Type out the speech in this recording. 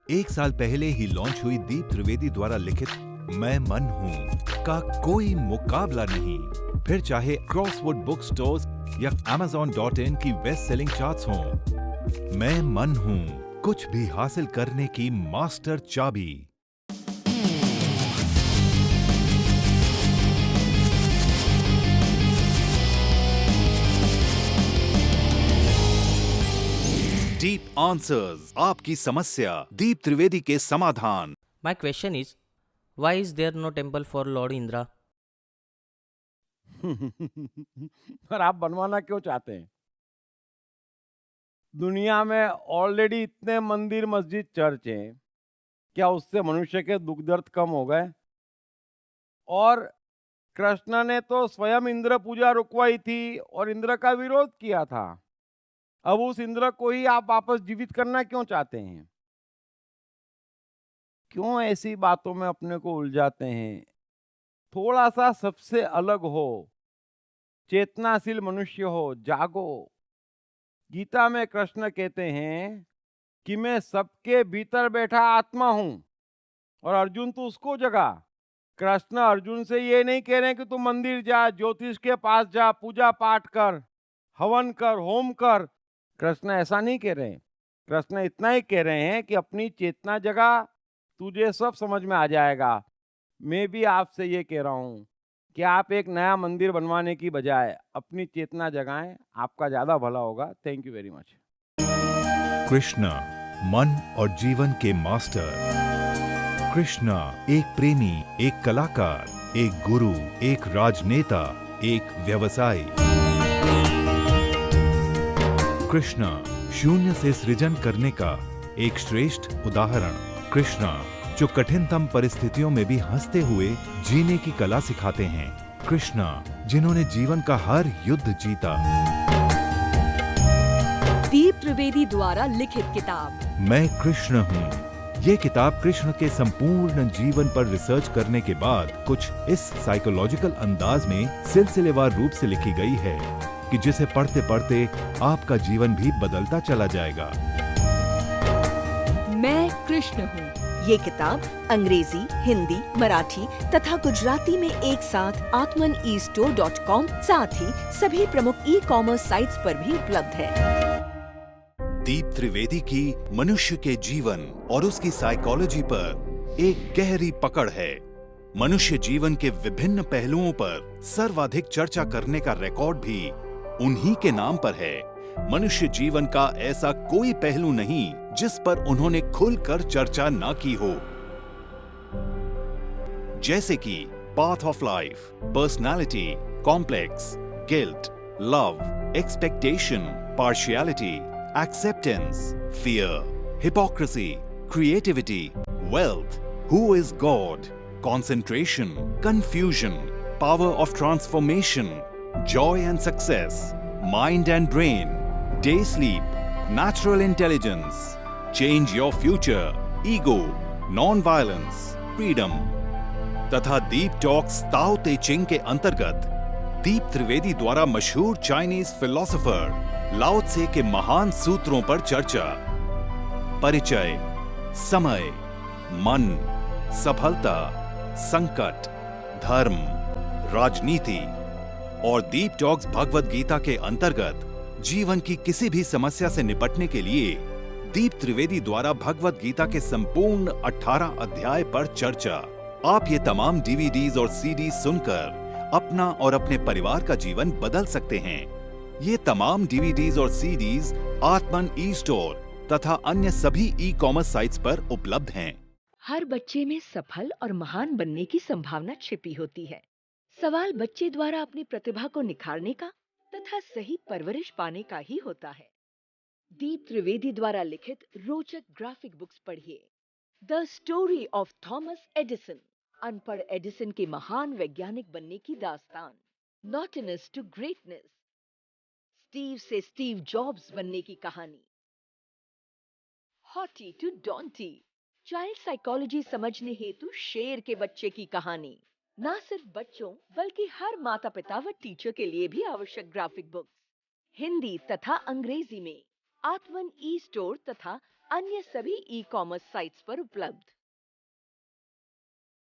1 साल पहले ही लॉन्च हुई दीप त्रिवेदी द्वारा लिखित मैं मन हूँ का कोई मुकाबला नहीं। फिर चाहे क्रॉसवर्ड बुक स्टोर्स या Amazon.in की बेस्ट सेलिंग चार्ट्स हों, मैं मन हूँ कुछ भी हासिल करने की मास्टर चाबी। डीप आंसर्स, आपकी समस्या, दीप त्रिवेदी के समाधान। My question is, why is there no temple for Lord Indra? पर आप बनवाना क्यों चाहते हैं? दुनिया में ऑलरेडी इतने मंदिर, मस्जिद, चर्च हैं। क्या उससे मनुष्य के दुख दर्द कम हो गए? और कृष्ण ने तो स्वयं इंद्र पूजा रुकवाई थी और इंद्र का विरोध किया था। अब उस इंद्र को ही आप वापस जीवित करना क्यों चाहते हैं? क्यों ऐसी बातों में अपने को उलझाते हैं? थोड़ा सा सबसे अलग हो, चेतनाशील मनुष्य हो, जागो। गीता में कृष्ण कहते हैं कि मैं सबके भीतर बैठा आत्मा हूं, और अर्जुन तो उसको जगा। कृष्ण अर्जुन से ये नहीं कह रहे कि तू मंदिर जा, ज्योतिष के पास जा, पूजा पाठ कर, हवन कर, होम कर। कृष्ण ऐसा नहीं कह रहे हैं। कृष्ण इतना ही कह रहे हैं कि अपनी चेतना जगा, तुझे सब समझ में आ जाएगा। मैं भी आपसे ये कह रहा हूं कि आप एक नया मंदिर बनवाने की बजाय अपनी चेतना जगाएं, आपका ज्यादा भला होगा। Thank you very much. Krishna, मन और जीवन के मास्टर। कृष्ण एक प्रेमी, एक कलाकार, एक गुरु, एक राजनेता, एक व्यवसायी। कृष्ण शून्य से सृजन करने का एक श्रेष्ठ उदाहरण। कृष्ण जो कठिनतम परिस्थितियों में भी हंसते हुए जीने की कला सिखाते हैं। कृष्ण जिन्होंने जीवन का हर युद्ध जीता। दीप त्रिवेदी द्वारा लिखित किताब मैं कृष्ण हूँ। ये किताब कृष्ण के संपूर्ण जीवन पर रिसर्च करने के बाद कुछ इस साइकोलॉजिकल अंदाज में सिलसिलेवार रूप से लिखी गई है कि जिसे पढ़ते पढ़ते आपका जीवन भी बदलता चला जाएगा। मैं कृष्ण हूँ। ये किताब अंग्रेजी, हिंदी, मराठी तथा गुजराती में एक साथ atmanestore.com साथ ही सभी प्रमुख ई-कॉमर्स साइट्स पर भी उपलब्ध है। दीप त्रिवेदी की मनुष्य के जीवन और उसकी साइकोलॉजी पर एक गहरी पकड़ है। मनुष्य जीवन के विभिन्न पहलुओं पर सर्वाधिक चर्चा करने का रिकॉर्ड भी उन्हीं के नाम पर है। मनुष्य जीवन का ऐसा कोई पहलू नहीं जिस पर उन्होंने खुलकर चर्चा ना की हो, जैसे कि path of life, personality, complex, guilt, love, expectation, partiality, acceptance, fear, hypocrisy, creativity, wealth, who is God, concentration, confusion, power of transformation, joy and success, mind and brain, day sleep, natural intelligence, change your future, ego, non-violence, freedom, तथा दीप talks ताओ ते चिंग के अंतर्गत दीप त्रिवेदी द्वारा मशहूर Chinese philosopher लाओ त्से के महान सूत्रों पर चर्चा। परिचय, समय, मन, सफलता, संकट, धर्म, राजनीति और दीप टॉक्स भगवद गीता के अंतर्गत जीवन की किसी भी समस्या से निपटने के लिए दीप त्रिवेदी द्वारा भगवद गीता के संपूर्ण 18 अध्याय पर चर्चा। आप ये तमाम डीवीडीज और सीडी सुनकर अपना और अपने परिवार का जीवन बदल सकते हैं। ये तमाम डीवीडीज और सीडीज आत्मन ई स्टोर तथा अन्य सभी ई कॉमर्स साइट्स पर उपलब्ध हैं। हर बच्चे में सफल और महान बनने की संभावना छिपी होती है। सवाल बच्चे द्वारा अपनी प्रतिभा को निखारने का तथा सही परवरिश पाने का ही होता है। दीप त्रिवेदी द्वारा लिखित रोचक ग्राफिक बुक्स पढ़िए। The story of Thomas Edison, अनपढ़ एडिसन के महान वैज्ञानिक बनने की दास्तान। नॉटिनेस टू ग्रेटनेस, स्टीव से स्टीव जॉब्स बनने की कहानी। हॉटी टू डॉन्टी, चाइल्ड साइकोलॉजी समझने हेतु शेर के बच्चे की कहानी। ना सिर्फ बच्चों बल्कि हर माता पिता व टीचर के लिए भी आवश्यक ग्राफिक बुक्स, हिंदी तथा अंग्रेजी में आत्मन ई स्टोर तथा अन्य सभी ई कॉमर्स साइट्स पर उपलब्ध।